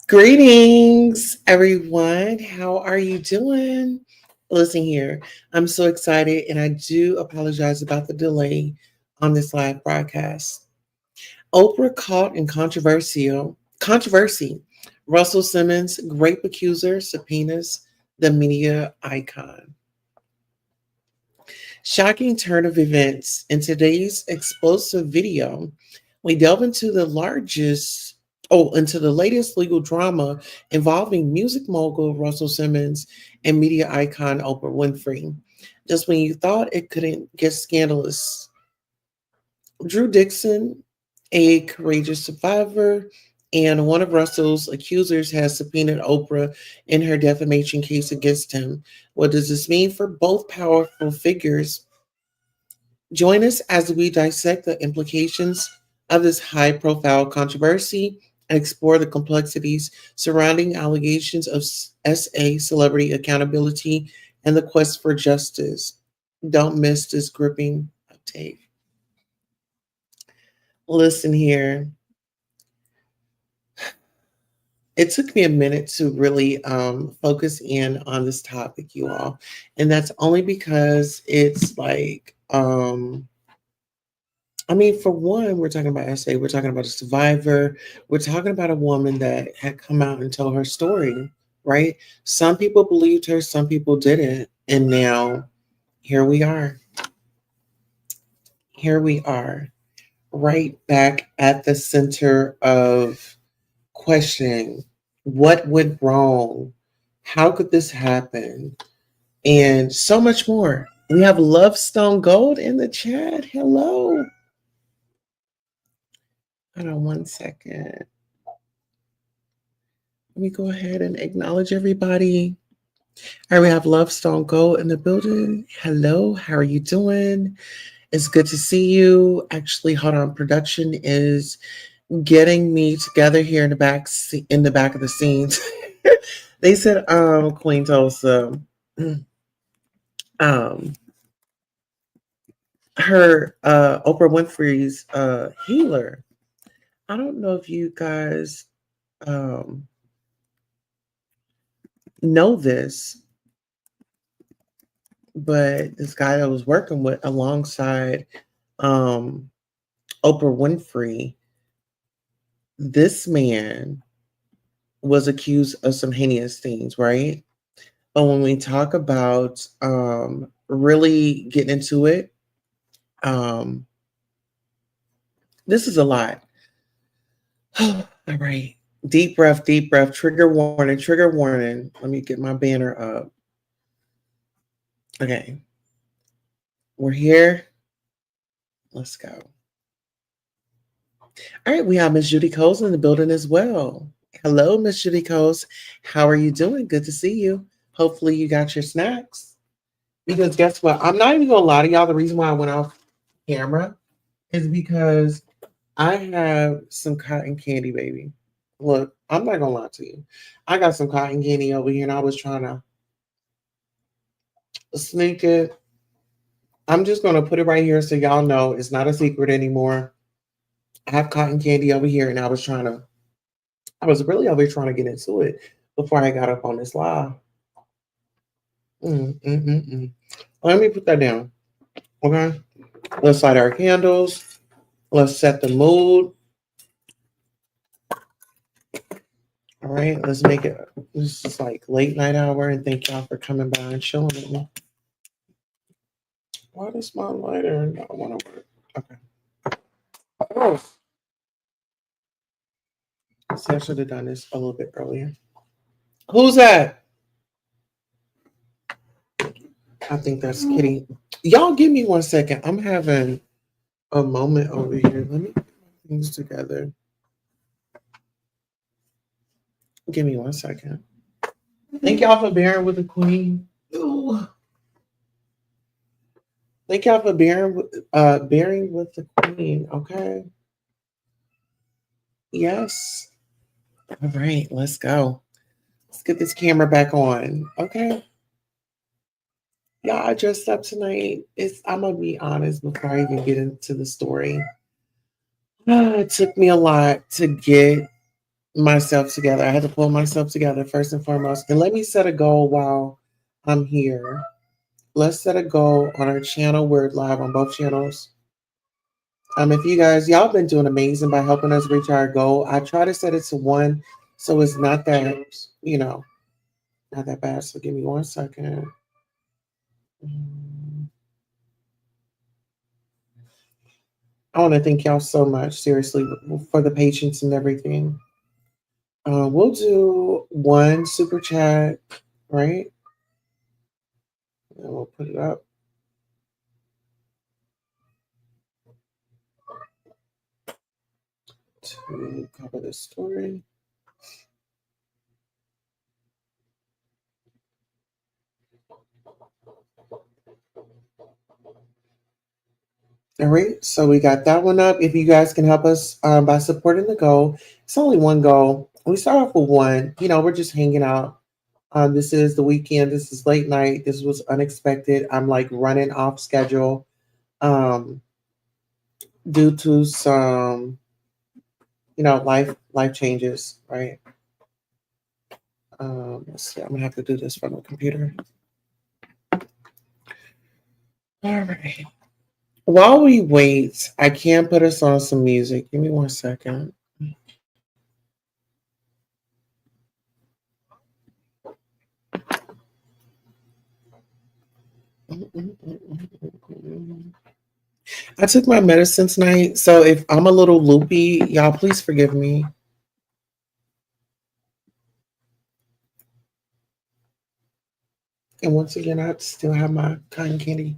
Greetings, everyone. How are you doing? Listen here. I'm so excited, and I do apologize about the delay on this live broadcast. Oprah caught in controversy. Russell Simmons, grape accuser, subpoenas the media icon. Shocking turn of events. In today's explosive video, we delve into the latest legal drama involving music mogul Russell Simmons and media icon Oprah Winfrey. Just when you thought it couldn't get scandalous. Dixon, a courageous survivor and one of Russell's accusers, has subpoenaed Oprah in her defamation case against him. What does this mean for both powerful figures? Join us as we dissect the implications of this high-profile controversy and explore the complexities surrounding allegations of SA celebrity accountability and the quest for justice. Don't miss this gripping tape. Listen here. It took me a minute to really focus in on this topic, you all. And that's only because it's like, for one, we're talking about SA, we're talking about a survivor, we're talking about a woman that had come out and told her story, right? Some people believed her, some people didn't. And now here we are. Here we are, right back at the center of questioning what went wrong, how could this happen, and so much more. We have Love Stone Gold in the chat. Hello. Hold on one second. Let me go ahead and acknowledge everybody. All right, we have Love Stone Gold in the building. Hello, how are you doing? It's good to see you. Actually, hold on. Production is getting me together here in the back of the scenes. They said Queen Tulsa her Oprah Winfrey's healer. I don't know if you guys know this, but this guy I was working with alongside Oprah Winfrey, this man was accused of some heinous things, right? But when we talk about really getting into it, this is a lot. All right. Deep breath, trigger warning. Let me get my banner up. Okay. We're here. Let's go. All right, we have Miss Judy Coles in the building as well. Hello, Miss Judy Coles. How are you doing? Good to see you. Hopefully you got your snacks. Because guess what? I'm not even going to lie to y'all. The reason why I went off camera is because I have some cotton candy, baby. Look, I'm not going to lie to you. I got some cotton candy over here, and I was trying to sneak it. I'm just going to put it right here so y'all know it's not a secret anymore. I have cotton candy over here, and I was really over here trying to get into it before I got up on this live. Let me put that down. Okay. Let's light our candles. Let's set the mood. All right. Let's make it. This is like late night hour, and thank y'all for coming by and showing with me. Why does my lighter not want to work? Okay. Oh, see, I should have done this a little bit earlier. Who's that? I think that's Kitty. Y'all give me 1 second. I'm having a moment over here. Let me get my things together. Give me 1 second. Thank y'all for bearing with the queen. Ooh. Thank y'all for bearing with the queen. Okay. Yes. All right. Let's go. Let's get this camera back on. Okay. Y'all, I dressed up tonight. I'm gonna be honest before I even get into the story. It took me a lot to get myself together. I had to pull myself together first and foremost. And let me set a goal while I'm here. Let's set a goal on our channel. We're live on both channels. If you guys, y'all been doing amazing by helping us reach our goal. I try to set it to 1, so it's not that, not that bad. So give me 1 second. I want to thank y'all so much, seriously, for the patience and everything. We'll do 1 super chat, right? And we'll put it up. To cover this story. All right, so we got that one up. If you guys can help us by supporting the goal, it's only 1 goal. We start off with 1. We're just hanging out. This is the weekend. This is late night. This was unexpected. I'm like running off schedule due to some, life changes. Right. Let's see. I'm gonna have to do this from the computer. All right. While we wait, I can put us on some music. Give me 1 second. I took my medicine tonight, so if I'm a little loopy, y'all please forgive me. And once again, I still have my cotton candy.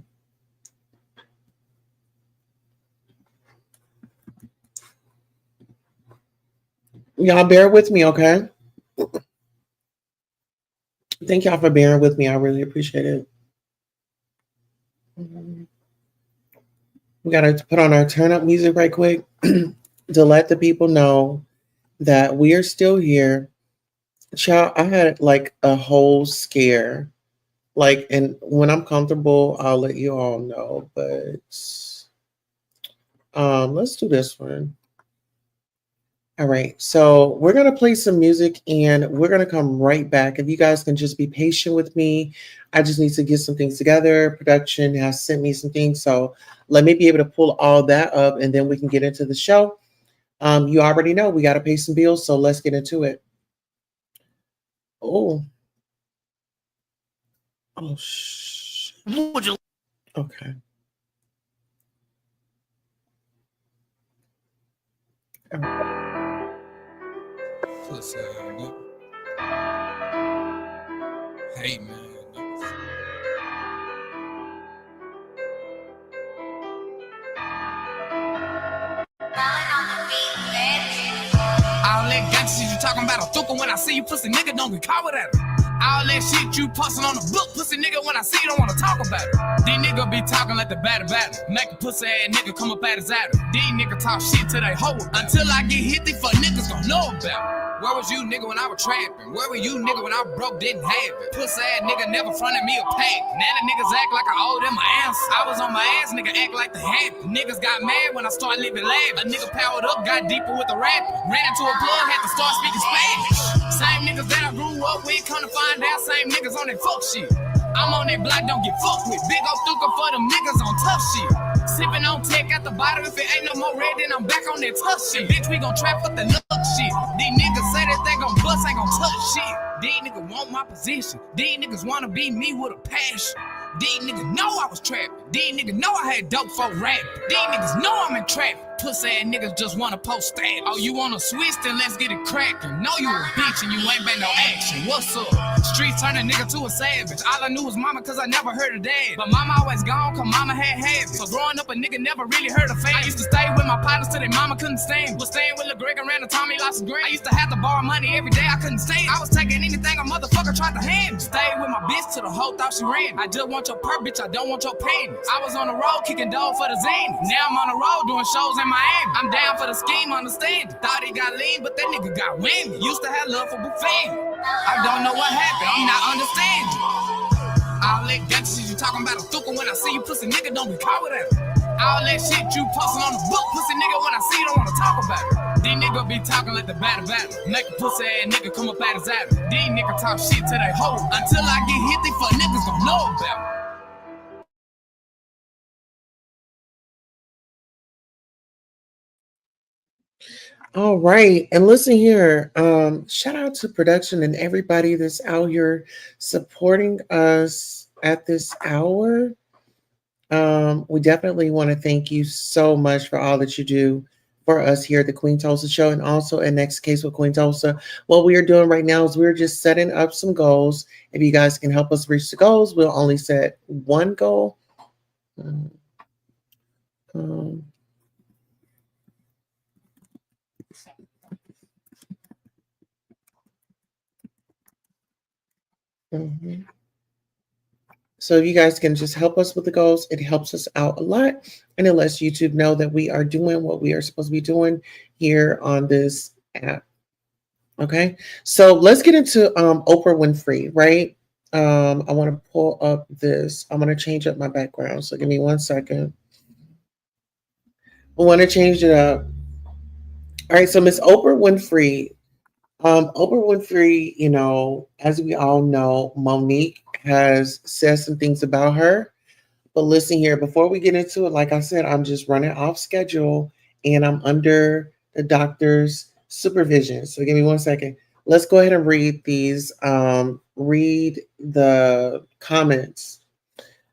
Y'all bear with me, okay? Thank y'all for bearing with me. I really appreciate it. We got to put on our turn up music right quick to let the people know that we are still here. Child, I had like a whole scare. Like, and when I'm comfortable, I'll let you all know. But let's do this one. All right, so we're gonna play some music and we're gonna come right back. If you guys can just be patient with me, I just need to get some things together. Production has sent me some things, so let me be able to pull all that up and then we can get into the show. You already know we gotta pay some bills, so let's get into it. Oh, oh, okay. Pussy, hey man. All that gangsta shit you talking about a thuka when I see you pussy nigga don't get caught with that. All that shit you posting on the book, pussy nigga, when I see you don't wanna talk about it. These niggas be talking like the batter. Make a pussy ass nigga come up at his adder. These niggas talk shit till they hoe. Until I get hit, these fuck niggas gon' know about it. Where was you, nigga, when I was trapping? Where were you, nigga, when I broke, didn't have it? Pussy ass nigga never fronted me a pack. Now the niggas act like I owe them my answer. I was on my ass, nigga, act like the happy. Niggas got mad when I started living lavish. A nigga powered up, got deeper with the rap. Ran into a plug, had to start speaking Spanish. Same niggas that I grew up with, come to find out, same niggas on that fuck shit. I'm on that block, don't get fucked with. Big old thuka for them niggas on tough shit. Sipping on tech at the bottom. If it ain't no more red, then I'm back on that tough shit. Bitch, we gon' trap for the luck shit. These niggas say that they gon' bust, ain't gon' touch shit. These niggas want my position. These niggas wanna be me with a passion. These niggas know I was trapping. These niggas know I had dope for rap. These niggas know I'm in trap. Pussy ass niggas just wanna post stats. Oh, you wanna switch? Then let's get it crackin'. Know you a bitch and you ain't been no action. What's up? Streets turn a nigga to a savage. All I knew was mama cause I never heard of dad. But mama always gone cause mama had habits. So growing up a nigga never really heard of fame. I used to stay with my partners till their mama couldn't stand. Was staying with Lil Greg around the time he lost his grade. I used to have to borrow money every day, I couldn't stand. I was taking anything a motherfucker tried to hand. Stayed with my bitch till the whole thought she ran. I just want your purse, bitch, I don't want your panties. I was on the road kicking dough for the zany. Now I'm on the road doing shows in Miami. I'm down for the scheme, understand it. Thought he got lean, but that nigga got whammy. Used to have love for buffet. I don't know what happened, I'm not understanding. All that gangsta shit you talking about a thuka when I see you pussy nigga, don't be caught with that. All that shit you posting on the book, pussy nigga, when I see you don't wanna talk about it. These niggas be talking like the batter. Make a pussy ass nigga come up out his attic. These niggas talk shit to they hoe. Until I get hit, they fuck niggas don't know about it. All right. And listen here. Shout out to production and everybody that's out here supporting us at this hour. We definitely want to thank you so much for all that you do for us here at the Queen Tulsa Show and also in Next Case with Queen Tulsa. What we are doing right now is we're just setting up some goals. If you guys can help us reach the goals, we'll only set one goal. Mhm. So if you guys can just help us with the goals, it helps us out a lot. And it lets YouTube know that we are doing what we are supposed to be doing here on this app. Okay. So let's get into Oprah Winfrey, right? I want to pull up this. I'm going to change up my background. So give me 1 second. I want to change it up. All right. So Miss Oprah Winfrey. Oprah Winfrey, you know, as we all know, Monique has said some things about her. But listen here, before we get into it, like I said, I'm just running off schedule and I'm under the doctor's supervision. So give me 1 second. Let's go ahead and read these. Read the comments.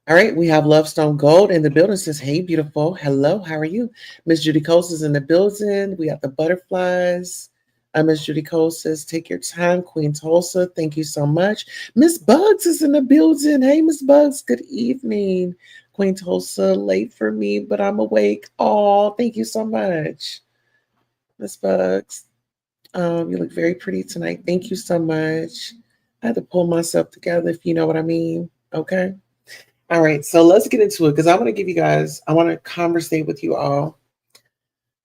All right, we have Lovestone Gold in the building. Says, "Hey, beautiful. Hello, how are you?" Miss Judy Coast is in the building. We got the butterflies. Miss Judy Coast says, "Take your time, Queen Tulsa. Thank you so much." Miss Bugs is in the building. Hey, Miss Bugs. Good evening, Queen Tulsa. Late for me, but I'm awake. Oh, thank you so much, Miss Bugs. You look very pretty tonight. Thank you so much. I had to pull myself together, if you know what I mean. Okay. All right, so let's get into it because I want to give you guys, I want to conversate with you all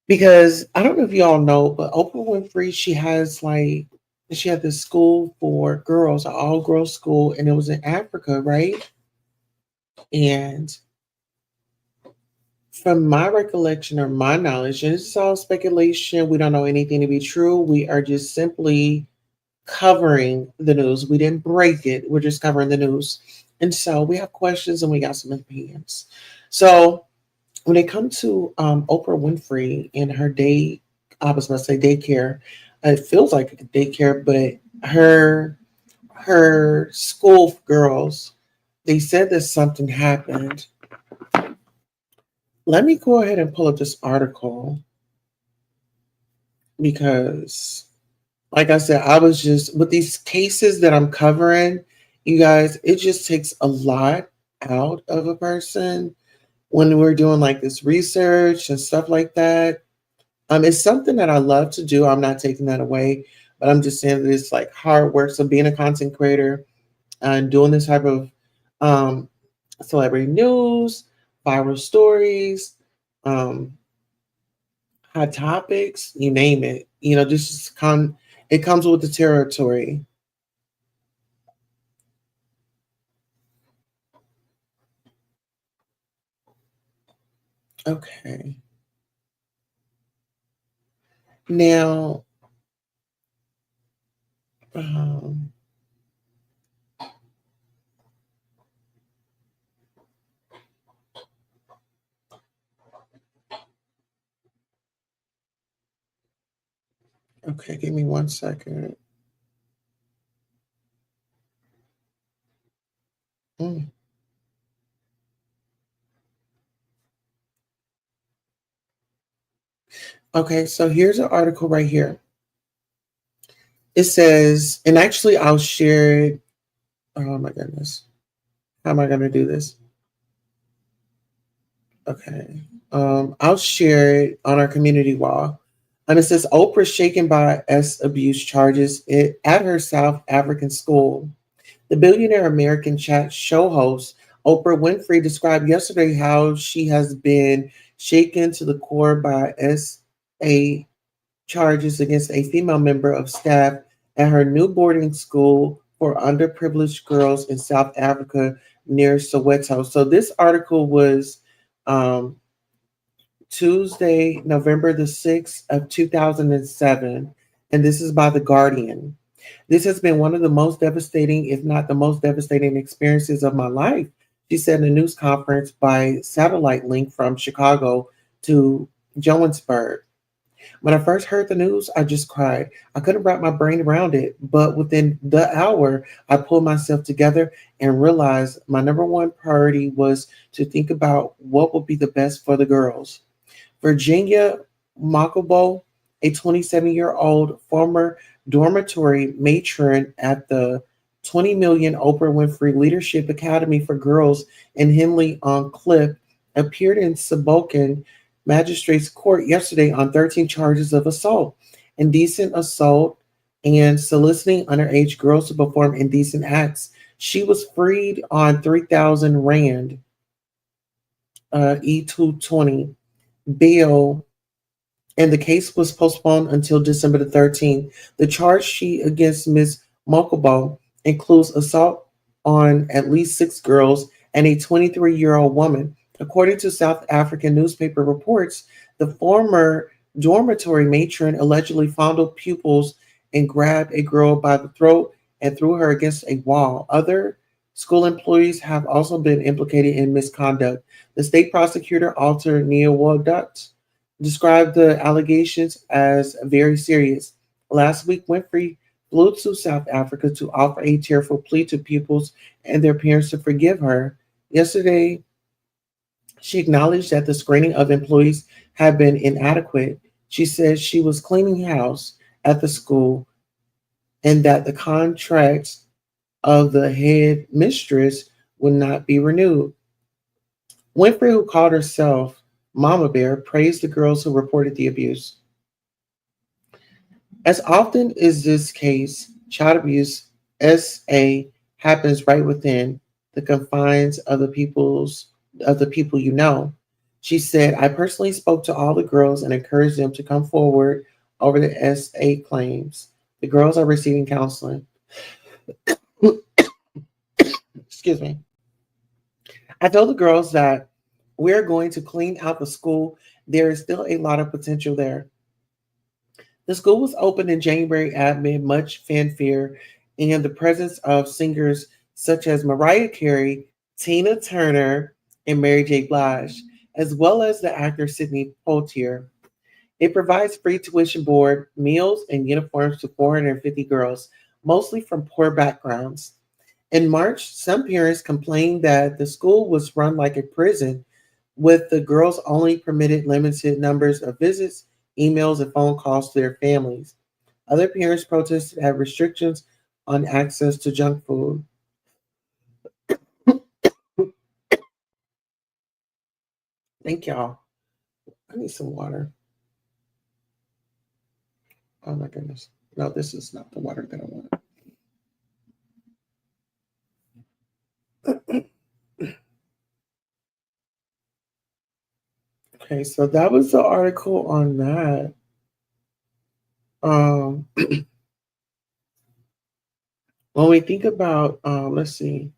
because I don't know if you all know, but Oprah Winfrey, she had this school for girls, an all girls school, and it was in Africa, right? And from my recollection or my knowledge, and this is all speculation, we don't know anything to be true. We are just simply covering the news. We didn't break it, we're just covering the news. And so we have questions and we got some opinions. So when it comes to Oprah Winfrey and her I was going to say daycare. It feels like a daycare, but her school girls, they said that something happened. Let me go ahead and pull up this article because, like I said, I was just with these cases that I'm covering, you guys, it just takes a lot out of a person when we're doing like this research and stuff like that. It's something that I love to do. I'm not taking that away, but I'm just saying that it's like hard work. So being a content creator and doing this type of celebrity news, viral stories, um, hot topics, you name it. You know, it comes with the territory. Okay. Now, um, Okay, give me 1 second. Mm. Okay, so here's an article right here. It says, and actually I'll share it. Oh my goodness. How am I going to do this? Okay. I'll share it on our community wall. And it says Oprah shaken by abuse charges at her South African school. The billionaire American chat show host Oprah Winfrey described yesterday how she has been shaken to the core by SA charges against a female member of staff at her new boarding school for underprivileged girls in South Africa near Soweto. So this article was um, Tuesday, November the 6th of 2007, and this is by The Guardian. This has been one of the most devastating, if not the most devastating experiences of my life, she said in a news conference by satellite link from Chicago to Johannesburg. When I first heard the news, I just cried. I couldn't wrap my brain around it, but within the hour, I pulled myself together and realized my number one priority was to think about what would be the best for the girls. Virginia Makaboe, a 27-year-old former dormitory matron at the 20 million Oprah Winfrey Leadership Academy for Girls in Henley on Klip, appeared in Hoboken Magistrates Court yesterday on 13 charges of assault, indecent assault, and soliciting underage girls to perform indecent acts. She was freed on 3,000 Rand, E220 bail, and the case was postponed until December the 13th. The charge sheet against Ms. Mokobo includes assault on at least 6 girls and a 23-year-old woman. According to South African newspaper reports, the former dormitory matron allegedly fondled pupils and grabbed a girl by the throat and threw her against a wall. Other school employees have also been implicated in misconduct. The state prosecutor, Alter Neowodut, described the allegations as very serious. Last week, Winfrey flew to South Africa to offer a tearful plea to pupils and their parents to forgive her. Yesterday, she acknowledged that the screening of employees had been inadequate. She said she was cleaning house at the school and that the contracts of the head mistress would not be renewed. Winfrey, who called herself Mama Bear, praised the girls who reported the abuse. As often is this case, child abuse SA happens right within the confines of the people you know. She said, I personally spoke to all the girls and encouraged them to come forward over the SA claims. The girls are receiving counseling. Excuse me. I told the girls that we're going to clean out the school. There is still a lot of potential there. The school was opened in January amid much fanfare and the presence of singers such as Mariah Carey, Tina Turner, and Mary J. Blige, as well as the actor Sidney Poitier. It provides free tuition board, meals, and uniforms to 450 girls, mostly from poor backgrounds. In March, some parents complained that the school was run like a prison, with the girls only permitted limited numbers of visits, emails, and phone calls to their families. Other parents protested at restrictions on access to junk food. Thank y'all. I need some water. Oh my goodness. No, this is not the water that I want. Okay, so that was the article on that. Um, when we think about, let's see.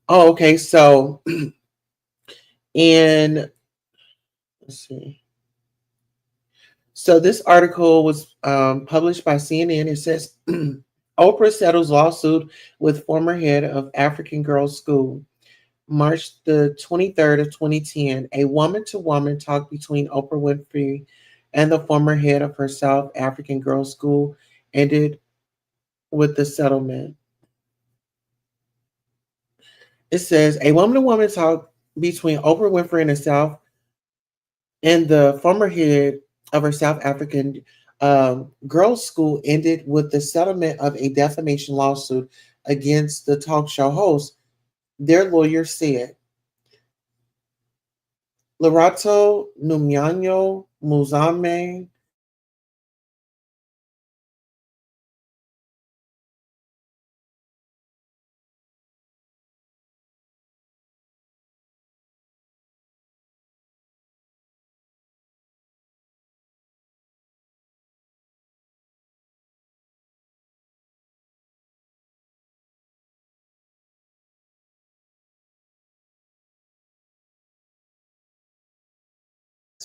Oh, okay. So, in let's see. So this article was published by CNN. It says Oprah settles lawsuit with former head of African Girls School. March the 23rd of 2010, a woman-to-woman talk between Oprah Winfrey and the former head of her South African girls' school ended with the settlement. It says a woman to woman talk between Oprah Winfrey and the former head of her South African girls' school ended with the settlement of a defamation lawsuit against the talk show host. Their lawyer said Lerato Numyanyo Muzame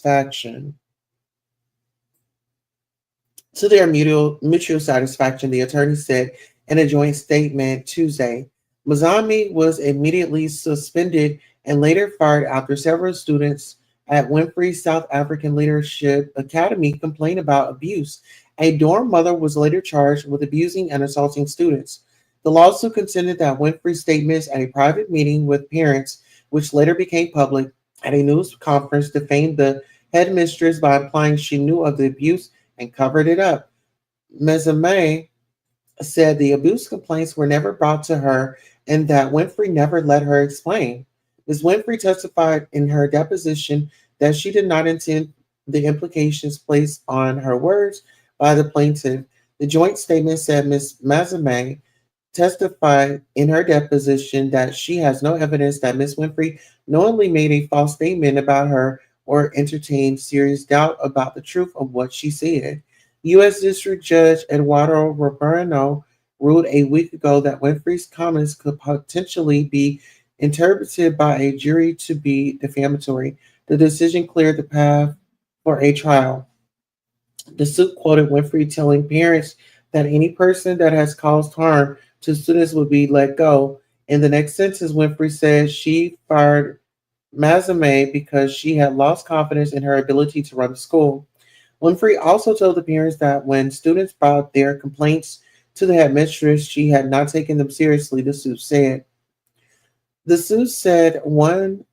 faction. To their mutual satisfaction, the attorney said in a joint statement Tuesday, Mazami was immediately suspended and later fired after several students at Winfrey's South African Leadership Academy complained about abuse. A dorm mother was later charged with abusing and assaulting students. The lawsuit contended that Winfrey's statements at a private meeting with parents, which later became public at a news conference, defamed the headmistress by implying she knew of the abuse and covered it up. Mezame said the abuse complaints were never brought to her and that Winfrey never let her explain. Ms. Winfrey testified in her deposition that she did not intend the implications placed on her words by the plaintiff. The joint statement said Ms. Mazame testified in her deposition that she has no evidence that Ms. Winfrey knowingly made a false statement about her or entertained serious doubt about the truth of what she said. U.S. District Judge Eduardo Roberano ruled a week ago that Winfrey's comments could potentially be interpreted by a jury to be defamatory. The decision cleared the path for a trial. The suit quoted Winfrey telling parents that any person that has caused harm to students would be let go. In the next sentence, Winfrey said she fired Mazame because she had lost confidence in her ability to run the school. Winfrey also told the parents that when students brought their complaints to the headmistress, she had not taken them seriously, the suit said. The suit said one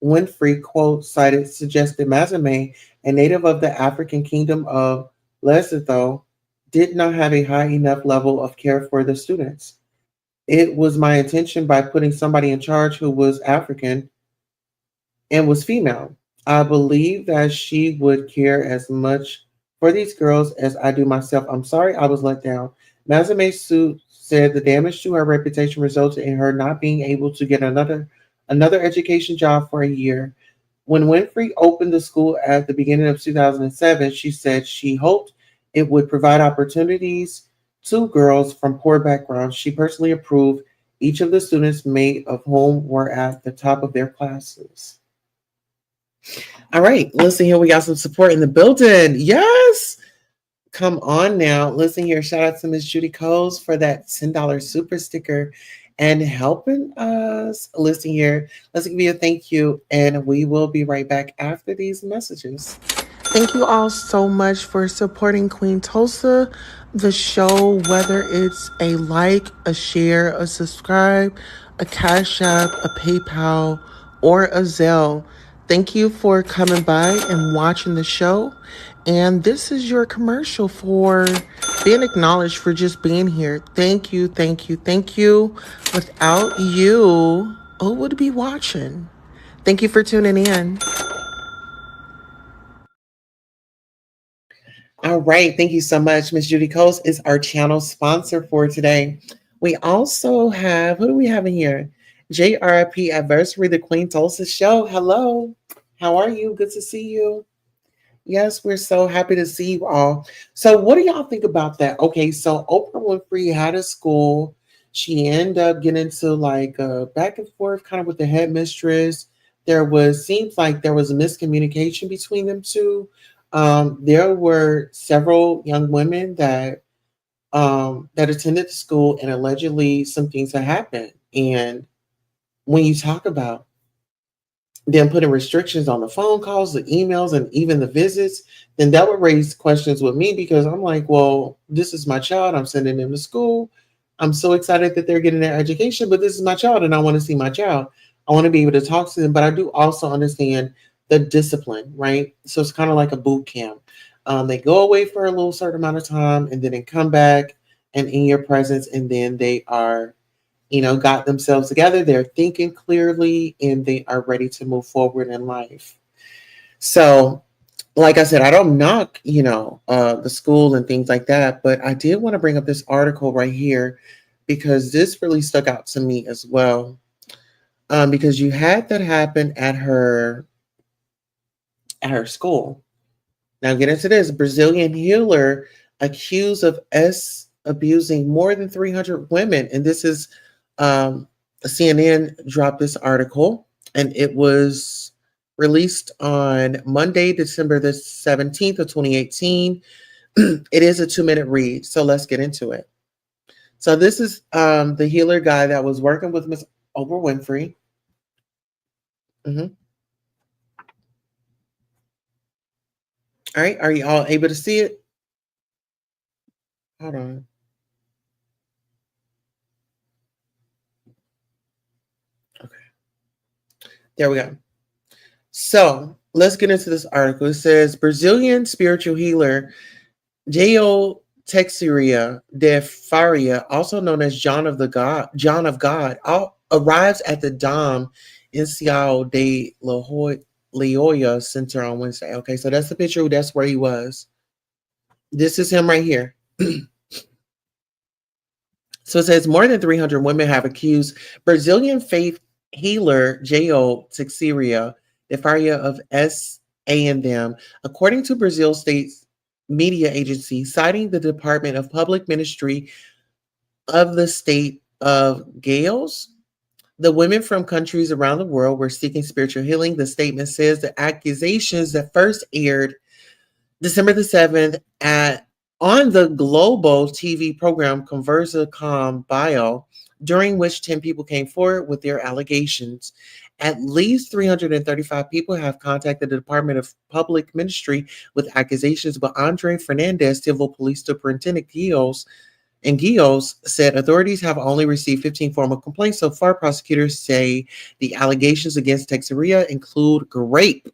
Winfrey quote cited suggested Mazame, a native of the African kingdom of Lesotho, did not have a high enough level of care for the students. It was my intention by putting somebody in charge who was African and was female. I believe that she would care as much for these girls as I do myself. I'm sorry I was let down. Mazame's suit said the damage to her reputation resulted in her not being able to get another education job for a year. When Winfrey opened the school at the beginning of 2007, she said she hoped it would provide opportunities to girls from poor backgrounds. She personally approved each of the students, made of whom were at the top of their classes. All right, listen here. We got some support in the building. Yes. Come on now. Listen here. Shout out to Miss Judy Coles for that $10 super sticker and helping us. Listen here. Let's give you a thank you. And we will be right back after these messages. Thank you all so much for supporting Queen Tulsa, the show, whether it's a like, a share, a subscribe, a Cash App, a PayPal, or a Zelle. Thank you for coming by and watching the show. And this is your commercial for being acknowledged for just being here. Thank you, thank you, thank you. Without you, who would be watching? Thank you for tuning in. All right. Thank you so much. Miss Judy Coles is our channel sponsor for today. We also have, who do we have in here? JRP Adversary, the Queen Tulsa Show. Hello. How are you? Good to see you. Yes, we're so happy to see you all. So what do y'all think about that? Okay, so Oprah Winfrey had a school. She ended up getting into like a back and forth kind of with the headmistress. Seems like there was a miscommunication between them two. There were several young women that attended the school, and allegedly some things had happened. And when you talk about then putting restrictions on the phone calls, the emails, and even the visits, then that would raise questions with me because I'm like, well, this is my child. I'm sending them to school. I'm so excited that they're getting their education, but this is my child and I want to see my child. I want to be able to talk to them, but I do also understand the discipline, right? So it's kind of like a boot camp. They go away for a little certain amount of time and then they come back and in your presence, and then they are got themselves together. They're thinking clearly and they are ready to move forward in life. So, like I said, I don't knock, the school and things like that, but I did want to bring up this article right here because this really stuck out to me as well. Because you had that happen at her school. Now, get into this. Brazilian healer accused of abusing more than 300 women. And this is CNN dropped this article, and it was released on Monday, December the 17th of 2018. It is a 2-minute read, so let's get into it. So this is the healer guy that was working with Miss Oprah Winfrey. All right, are you all able to see it? Hold on. Okay. There we go. So let's get into this article. It says Brazilian spiritual healer J.O. Teixeira de Faria, also known as John of God, arrives at the Dom in Ciao de Leoia Center on Wednesday. Okay, so that's the picture. That's where he was. This is him right here. So it says more than 300 women have accused Brazilian faith healer J.O. Teixeira de Faria of S.A.N.M., according to Brazil State's media agency, citing the Department of Public Ministry of the state of Gales. The women from countries around the world were seeking spiritual healing. The statement says the accusations that first aired December the 7th on the global TV program Conversa com Bio, during which 10 people came forward with their allegations. At least 335 people have contacted the Department of Public Ministry with accusations, but Andre Fernandez, Civil Police Superintendent Gios said authorities have only received 15 formal complaints so far. Prosecutors say the allegations against Teixeira include rape.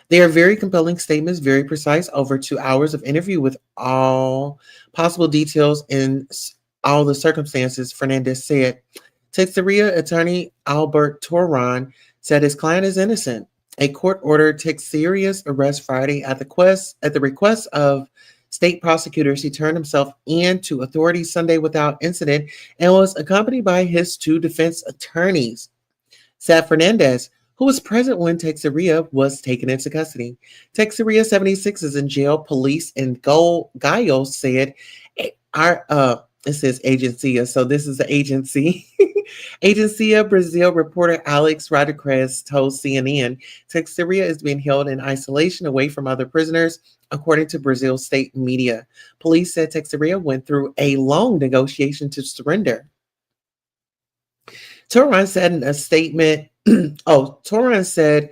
They are very compelling statements, very precise, over 2 hours of interview with all possible details in all the circumstances, Fernandez said. Teixeira attorney Albert Toran said his client is innocent. A court ordered Teixeira's arrest Friday at the request of state prosecutors. He turned himself in to authorities Sunday without incident and was accompanied by his 2 defense attorneys, said Fernandez, who was present when Teixeira was taken into custody. Teixeira, 76, is in jail. Police in Gallo said, it says Agencia, so this is the agency. Agencia Brazil reporter Alex Rodriguez told CNN Teixeira is being held in isolation away from other prisoners, according to Brazil state media. Police said Teixeira went through a long negotiation to surrender. Toran said in a statement, Toran said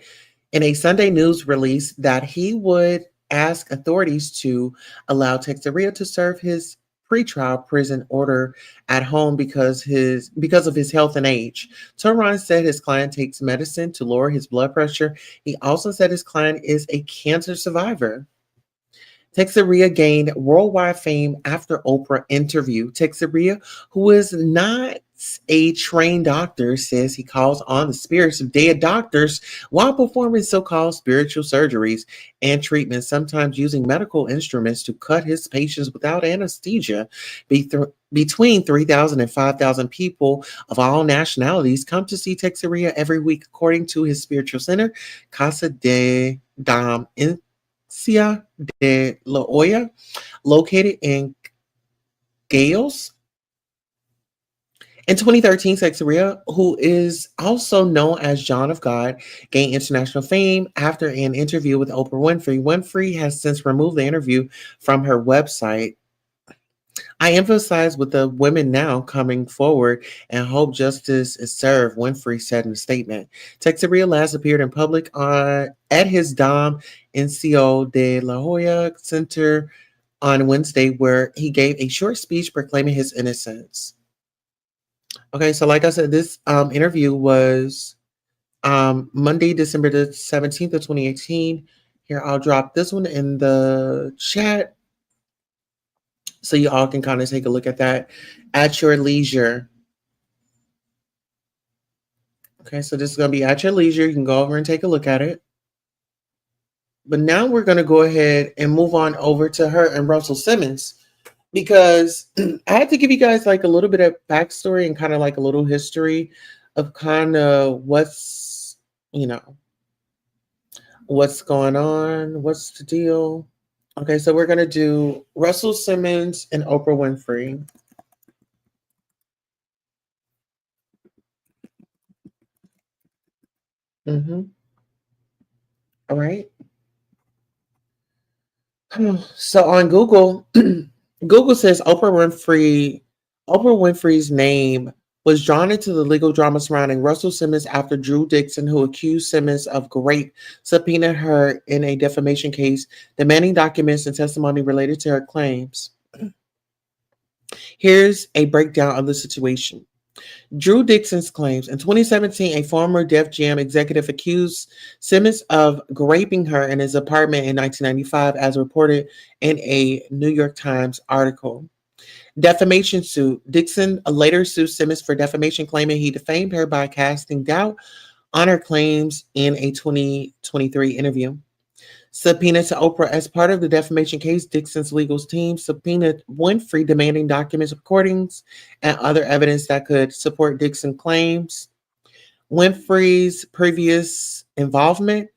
in a Sunday news release that he would ask authorities to allow Teixeira to serve his pretrial prison order at home because of his health and age. Toran said his client takes medicine to lower his blood pressure. He also said his client is a cancer survivor. Teixeira gained worldwide fame after Oprah interview. Teixeira, who is not a trained doctor, says he calls on the spirits of dead doctors while performing so-called spiritual surgeries and treatments, sometimes using medical instruments to cut his patients without anesthesia. Between 3,000 and 5,000 people of all nationalities come to see Teixeira every week, according to his spiritual center, Casa de Dom Cia de La Hoya, located in Gales. In 2013, Teixeira, who is also known as John of God, gained international fame after an interview with Oprah Winfrey. Winfrey has since removed the interview from her website. I emphasize with the women now coming forward and hope justice is served, Winfrey said in a statement. Texeria last appeared in public at his Dom NCO de La Jolla Center on Wednesday, where he gave a short speech proclaiming his innocence. Okay, so like I said, this interview was Monday, December the 17th of 2018. Here, I'll drop this one in the chat so you all can kind of take a look at that at your leisure. Okay, so this is going to be at your leisure. You can go over and take a look at it. But now we're going to go ahead and move on over to her and Russell Simmons, because I had to give you guys like a little bit of backstory and kind of like a little history of kind of what's, what's going on, what's the deal. Okay, so we're going to do Russell Simmons and Oprah Winfrey. All right. So on Google, Google says Oprah Winfrey's name was drawn into the legal drama surrounding Russell Simmons after Drew Dixon, who accused Simmons of rape, subpoenaed her in a defamation case, demanding documents and testimony related to her claims. Here's a breakdown of the situation. Drew Dixon's claims. In 2017, a former Def Jam executive accused Simmons of raping her in his apartment in 1995, as reported in a New York Times article. Defamation suit. Dixon later sued Simmons for defamation, claiming he defamed her by casting doubt on her claims in a 2023 interview. Subpoena to Oprah. As part of the defamation case, Dixon's legal team subpoenaed Winfrey, demanding documents, recordings, and other evidence that could support Dixon's claims. Winfrey's previous involvement.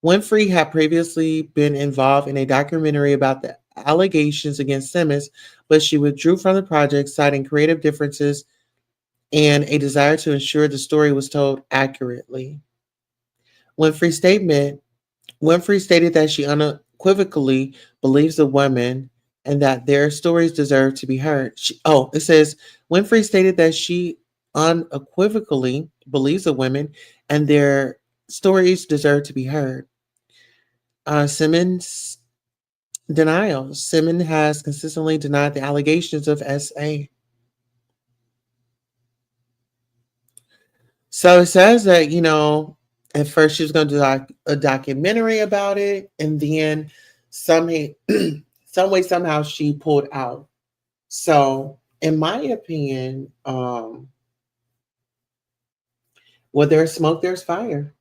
Winfrey had previously been involved in a documentary about the allegations against Simmons, but she withdrew from the project, citing creative differences and a desire to ensure the story was told accurately. Winfrey's statement. Winfrey stated that she unequivocally believes the women and that their stories deserve to be heard. It says Winfrey stated that she unequivocally believes the women and their stories deserve to be heard. Simmons denials. Simmons has consistently denied the allegations of SA. So it says that, at first she was going to do a documentary about it, and then some way, somehow she pulled out. So in my opinion, where there's smoke, there's fire.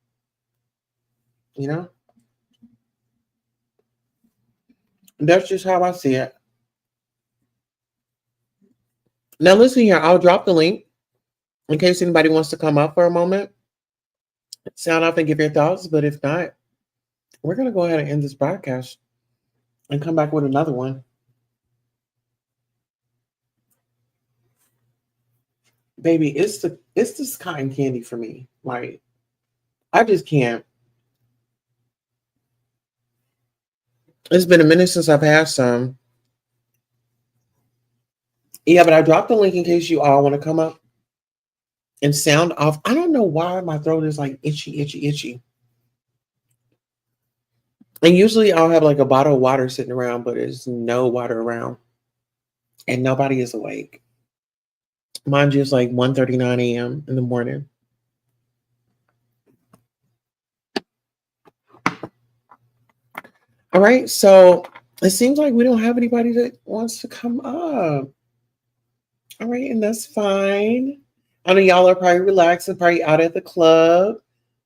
That's just how I see it. Now listen here, I'll drop the link in case anybody wants to come up for a moment, sound off and give your thoughts. But if not, we're going to go ahead and end this broadcast and come back with another one. Baby, it's this cotton candy for me. Like, I just can't. It's been a minute since I've had some. Yeah, but I dropped the link in case you all want to come up and sound off. I don't know why my throat is like itchy. And usually I'll have like a bottle of water sitting around, but there's no water around. And nobody is awake. Mind you, it's like 1:39 a.m. in the morning. All right, so it seems like we don't have anybody that wants to come up. All right, and that's fine. I know y'all are probably relaxing, probably out at the club,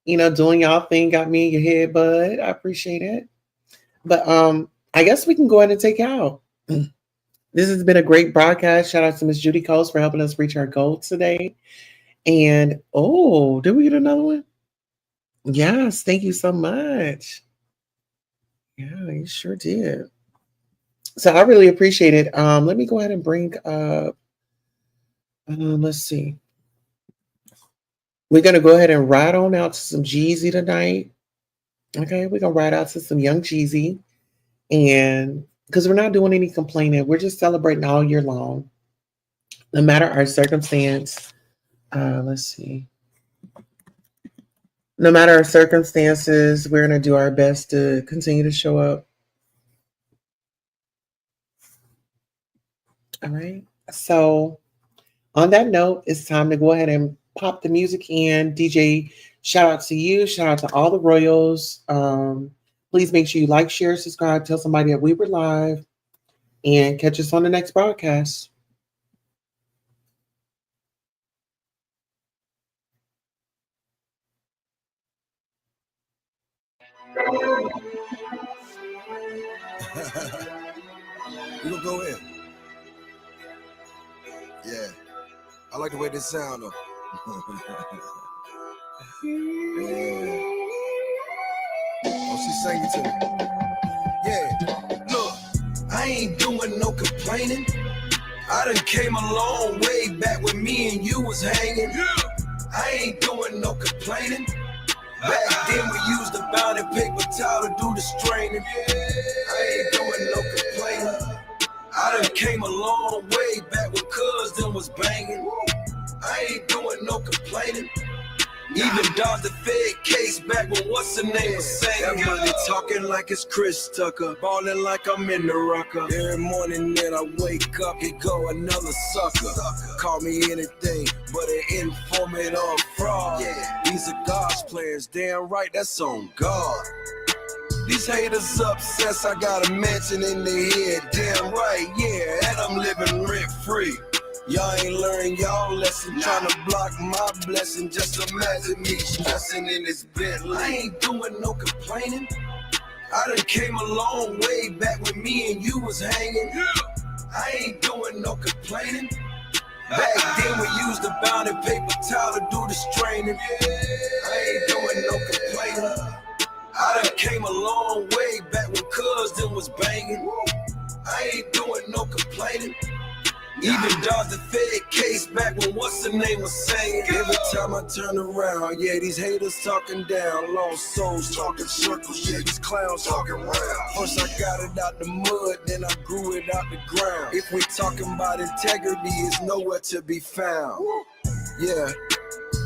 doing y'all thing. Got me in your head, bud. I appreciate it. But I guess we can go ahead and take out. This has been a great broadcast. Shout out to Miss Judy Coles for helping us reach our goal today. And did we get another one? Yes, thank you so much. Yeah, you sure did. So I really appreciate it. Let me go ahead and bring up. Let's see. We're gonna go ahead and ride on out to some Jeezy tonight. Okay, we're gonna ride out to some Young Jeezy, and because we're not doing any complaining. We're just celebrating all year long, no matter our circumstance. Let's see. No matter our circumstances, we're going to do our best to continue to show up. All right. So, on that note, it's time to go ahead and pop the music in. DJ, shout out to you. Shout out to all the Royals. Please make sure you like, share, subscribe, tell somebody that we were live, and catch us on the next broadcast. We gonna go in. Yeah. I like the way this sound though. Yeah. Oh, she sang it to me. Yeah. Look, I ain't doing no complaining. I done came a long way back when me and you was hanging. I ain't doing no complaining. Back then we used the bound and paper towel to do the straining. I ain't doing no complaining. I done came a long way back when cuz them was banging. I ain't doing no complaining. Even dodged the Fed case back when what's the name was saying. That money talking like it's Chris Tucker, balling like I'm in the rocker. Every morning that I wake up, it go another sucker. Call me anything but an informant or a fraud. Yeah, these are God's plans, damn right, that's on God. These haters obsessed, I got a mansion in their head, damn right, yeah, and I'm living rent free. Y'all ain't learned y'all lesson, trying to block my blessing. Just imagine me stressing in this Bentley. I ain't doing no complaining. I done came a long way back when me and you was hanging. I ain't doing no complaining. Back then we used the bound and paper towel to do the straining. I ain't doing no complaining. I done came a long way back when cuz them was banging. I ain't doing no complaining. Even dodged the Fed case back when what's the name was saying. Every time I turn around, yeah, these haters talking down. Lost souls talking circles, yeah, these clowns talking round. First I got it out the mud, then I grew it out the ground. If we talking about integrity, it's nowhere to be found. Yeah.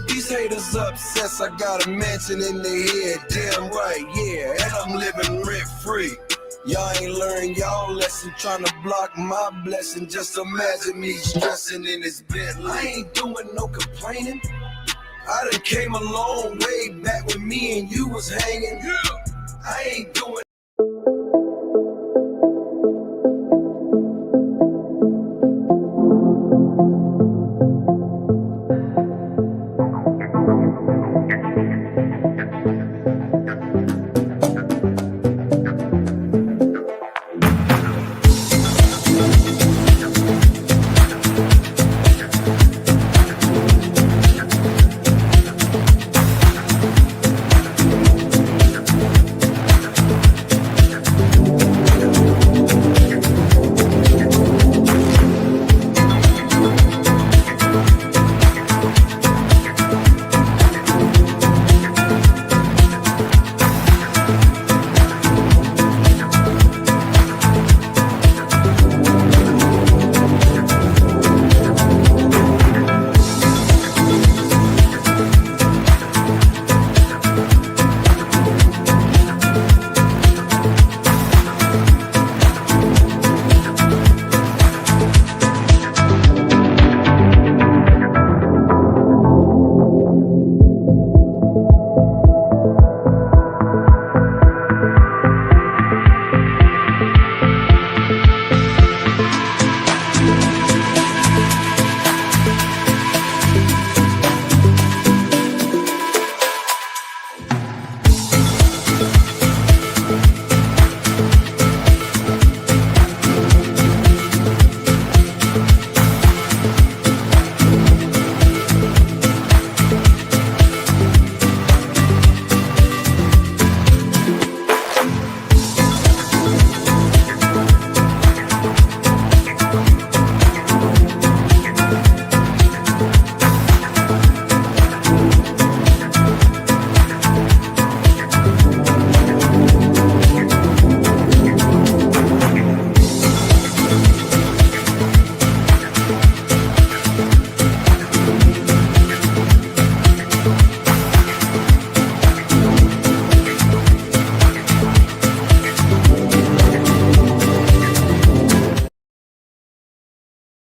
These haters obsessed, I got a mansion in their head, damn right, yeah, and I'm living rent free. Y'all ain't learned y'all lesson, trying to block my blessing. Just imagine me stressing in this Bentley. I ain't doing no complaining. I done came a long way back when me and you was hanging. I ain't doing